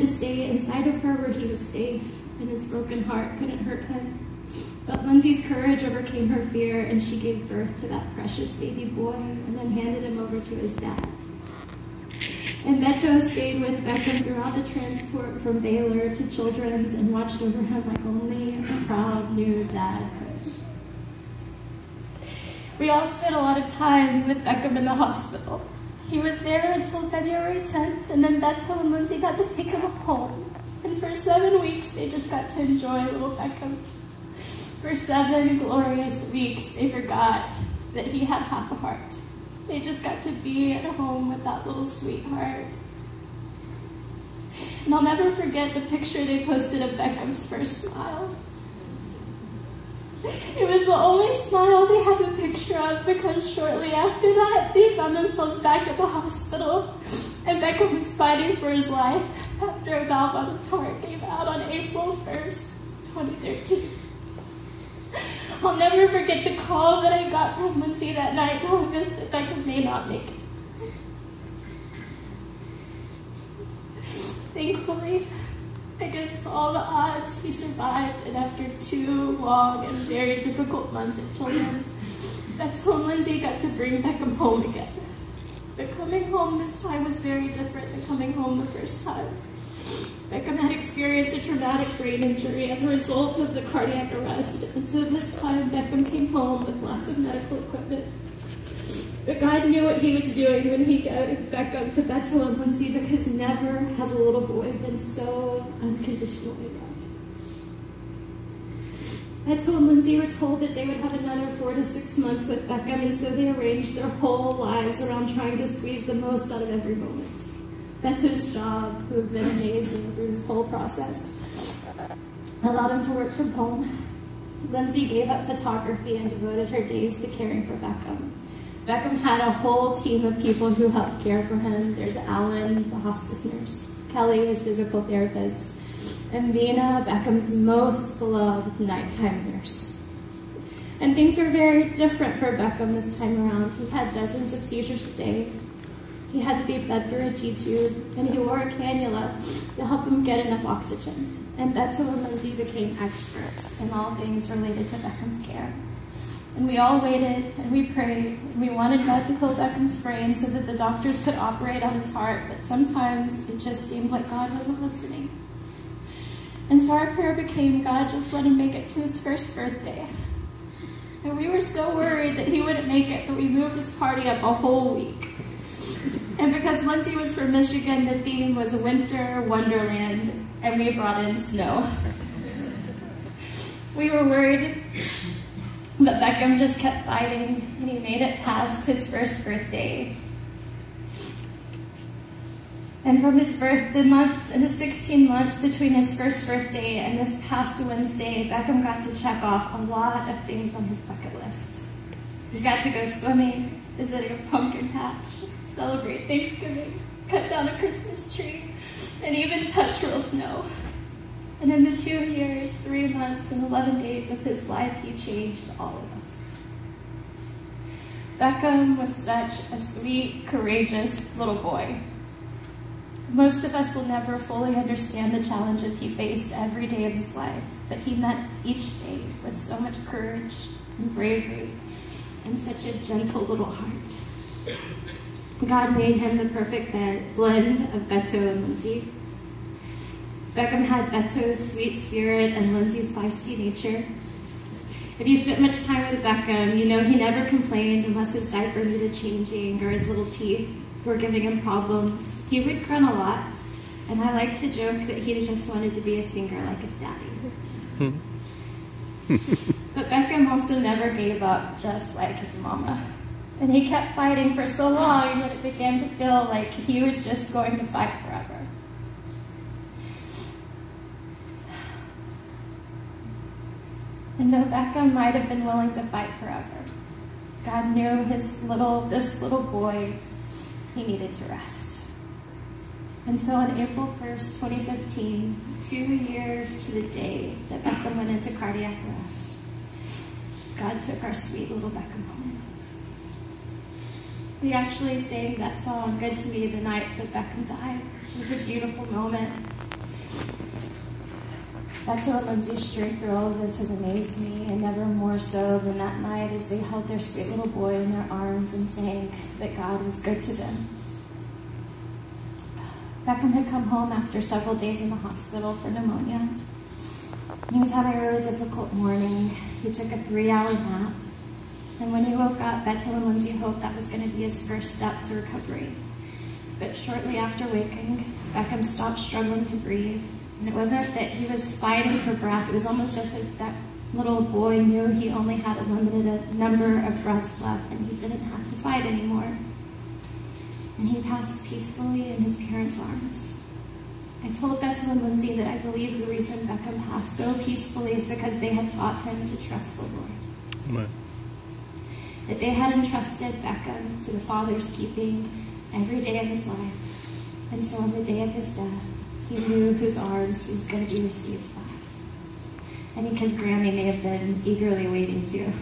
to stay inside of her where he was safe, and his broken heart couldn't hurt him. But Lindsay's courage overcame her fear, and she gave birth to that precious baby boy and then handed him over to his dad. And Beto stayed with Beckham throughout the transport from Baylor to Children's and watched over him like only a proud new dad could. We all spent a lot of time with Beckham in the hospital. He was there until February 10th, and then Beto and Lindsay got to take him home. And for 7 weeks, they just got to enjoy little Beckham. For 7 glorious weeks, they forgot that he had half a heart. They just got to be at home with that little sweetheart. And I'll never forget the picture they posted of Beckham's first smile. It was the only smile they had a picture of, because shortly after that, they found themselves back at the hospital, and Beckham was fighting for his life after a valve on his heart gave out on April 1st, 2013. I'll never forget the call that I got from Lindsay that night telling us that Beckham may not make it. Thankfully, against all the odds, he survived, and after 2 long and very difficult months at Children's, Beto and Lindsay got to bring Beckham home again. But coming home this time was very different than coming home the first time. Beckham had experienced a traumatic brain injury as a result of the cardiac arrest, and so this time Beckham came home with lots of medical equipment. But God knew what he was doing when he gave Beckham to Beto and Lindsay, because never has a little boy been so unconditionally loved. Beto and Lindsay were told that they would have another 4 to 6 months with Beckham, and so they arranged their whole lives around trying to squeeze the most out of every moment. Beto's job, who had been amazing through this whole process, allowed him to work from home. Lindsay gave up photography and devoted her days to caring for Beckham. Beckham had a whole team of people who helped care for him. There's Alan, the hospice nurse, Kelly, his physical therapist, and Mina, Beckham's most beloved nighttime nurse. And things were very different for Beckham this time around. He had dozens of seizures a day. He had to be fed through a G-tube, and he wore a cannula to help him get enough oxygen. And Beto and Lindsay became experts in all things related to Beckham's care. And we all waited, and we prayed, and we wanted God to heal Beckham's brain so that the doctors could operate on his heart, but sometimes it just seemed like God wasn't listening. And so our prayer became, God, just let him make it to his first birthday. And we were so worried that he wouldn't make it that we moved his party up a whole week. And because Lindsay was from Michigan, the theme was Winter Wonderland, and we brought in snow. We were worried, but Beckham just kept fighting, and he made it past his first birthday. And from his birth, the 16 months between his first birthday and this past Wednesday, Beckham got to check off a lot of things on his bucket list. He got to go swimming, visit a pumpkin patch, celebrate Thanksgiving, cut down a Christmas tree, and even touch real snow. And in the 2 years, 3 months, and 11 days of his life, he changed all of us. Beckham was such a sweet, courageous little boy. Most of us will never fully understand the challenges he faced every day of his life, but he met each day with so much courage and bravery and such a gentle little heart. God made him the perfect blend of Beto and Lindsay. Beckham had Beto's sweet spirit and Lindsay's feisty nature. If you spent much time with Beckham, you know he never complained unless his diaper needed changing or his little teeth were giving him problems. He would grunt a lot, and I like to joke that he just wanted to be a singer like his daddy. But Beckham also never gave up, just like his mama. And he kept fighting for so long that it began to feel like he was just going to fight forever. And though Beckham might have been willing to fight forever, God knew this little boy, he needed to rest. And so on April 1st, 2015, 2 years to the day that Beckham went into cardiac arrest, God took our sweet little Beckham home. We actually sang that song, Good to Me, the night that Beckham died. It was a beautiful moment. Beto and Lindsay's strength through all of this has amazed me, and never more so than that night as they held their sweet little boy in their arms and sang that God was good to them. Beckham had come home after several days in the hospital for pneumonia. He was having a really difficult morning. He took a 3-hour nap, and when he woke up, Beto and Lindsay hoped that was going to be his first step to recovery. But shortly after waking, Beckham stopped struggling to breathe. And it wasn't that he was fighting for breath. It was almost just like that little boy knew he only had a limited number of breaths left and he didn't have to fight anymore. And he passed peacefully in his parents' arms. I told Beto and Lindsay that I believe the reason Beckham passed so peacefully is because they had taught him to trust the Lord. Amen. That they had entrusted Beckham to the Father's keeping every day of his life. And so on the day of his death, he knew whose arms he was going to be received by. I think his Grammy may have been eagerly waiting too.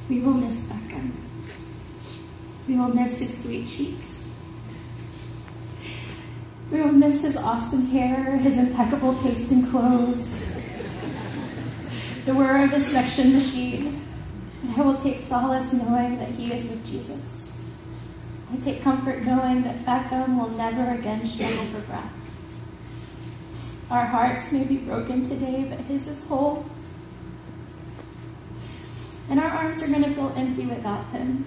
We will miss Beckham. We will miss his sweet cheeks. We will miss his awesome hair, his impeccable taste in clothes, the whir of the suction machine. And I will take solace knowing that he is with Jesus. I take comfort knowing that Beckham will never again struggle for breath. Our hearts may be broken today, but his is whole. And our arms are going to feel empty without him.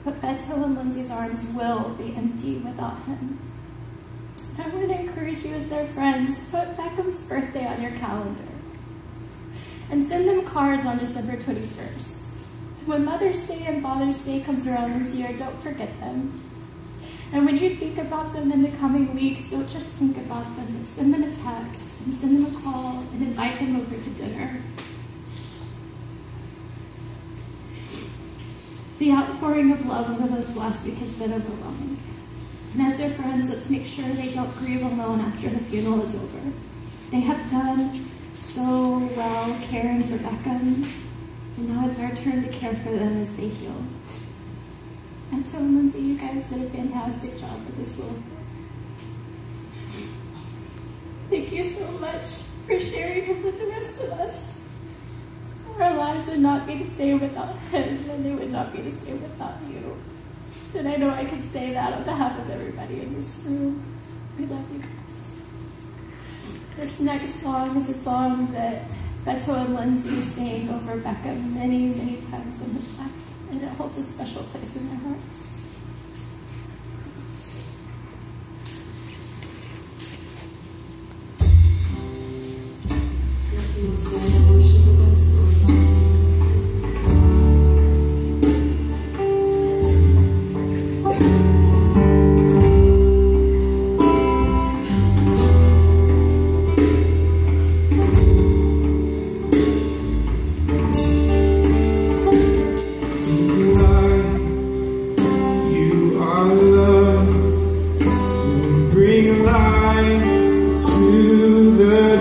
But Beto and Lindsay's arms will be empty without him. I would encourage you as their friends, put Beckham's birthday on your calendar. And send them cards on December 21st. When Mother's Day and Father's Day comes around this year, don't forget them. And when you think about them in the coming weeks, don't just think about them, but send them a text, and send them a call, and invite them over to dinner. The outpouring of love over this last week has been overwhelming. And as their friends, let's make sure they don't grieve alone after the funeral is over. They have done so well caring for Beckham, and now it's our turn to care for them as they heal. And so, Lindsay, you guys did a fantastic job with this little boy. Thank you so much for sharing him with the rest of us. Our lives would not be the same without him, and they would not be the same without you. And I know I can say that on behalf of everybody in this room. We love you guys. This next song is a song that Beto and Lindsay sang over Beckham many, many times in his life, and it holds a special place in their hearts. Please stand and worship with us, or sing.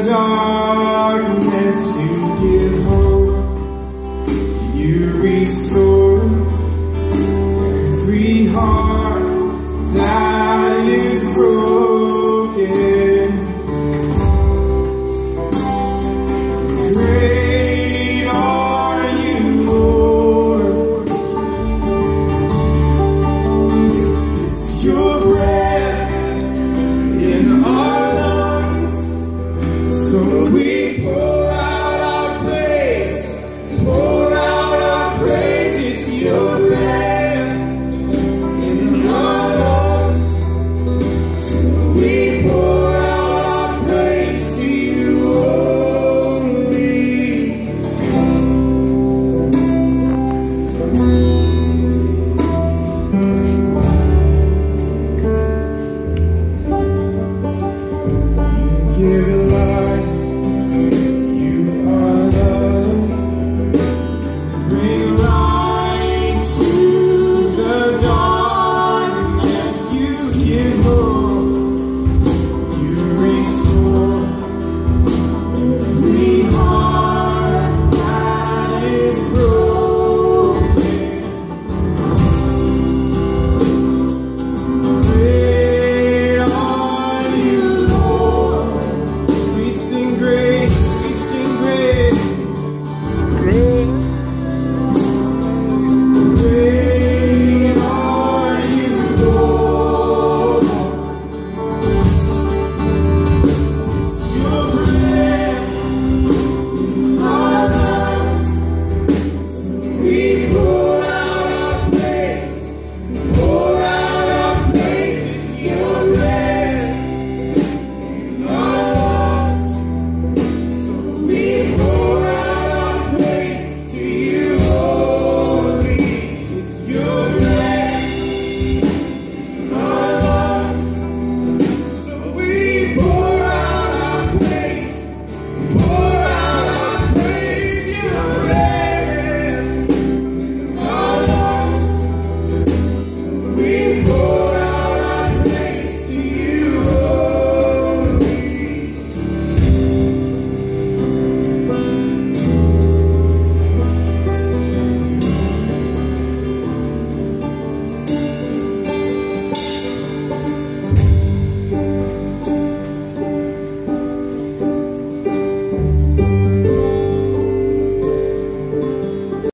Darkness, you give hope, you restore.